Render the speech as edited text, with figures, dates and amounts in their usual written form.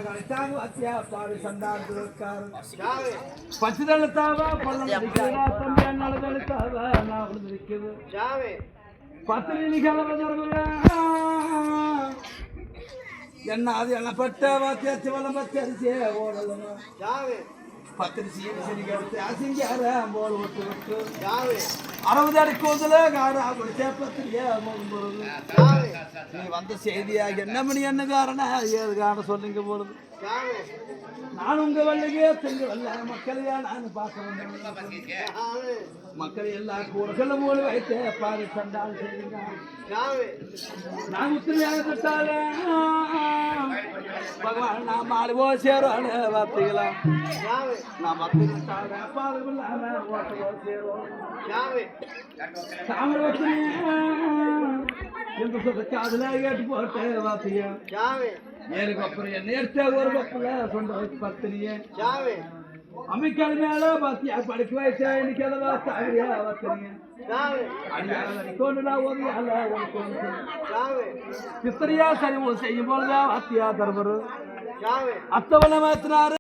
கழித்தாங்க அத்தியா பாரு சண்டாந்து இருக்காரு பச்சுதழுத்தாவா பள்ளம் அடிக்கிறா தம்பி அண்ணால தழுத்தாவா நான் விழுந்திருக்குது பத்திரி கிளம்புற என்ன அது எண்ணப்பட்ட வாத்தியாச்சு வளம் பச்சரிசியே ஓடலமா பத்திரிசி கெடுத்து அசிங்கார போல் விட்டு விட்டு 60 அடி கூந்தல காரா பிடிச்ச பத்திரியா போகும்போது நீ வந்த செய்தியாக என்ன மணி என்ன காரணம் ஏது காரணம் சொல்லுங்க பொழுது நான் உங்க வள்ளிகே சென்று வல்ல மக்களையா நான் பார்க்க வந்தேன் மக்கள் எல்லாம் கூட சொல்ல போல வைத்து பாரு சண்டால் செய்யுங்க நான் உத்திரியாக திட்டால பகவான் நான் மாடுவோ சேரும் வார்த்தைகளா நான் மக்கள் பாதுகாப்பு ஓட்டவோ சேரும் தாமிரவத்தினி என்று சொல்ற காதுல கேட்டு போட்டு வார்த்தையா ஏழு கப்பல் என்ன எடுத்த ஒரு கப்பல சொந்த வச்சு பத்தினியே அம்மிக்கால மேல பாத்தியா படுக்க வயசா இன்னைக்கு அதை வார்த்தையா வார்த்தைங்க பித்தரியா சரி செய்யும் போதுதான் வாத்தியா தருவரு அத்தவனை மாத்தினாரு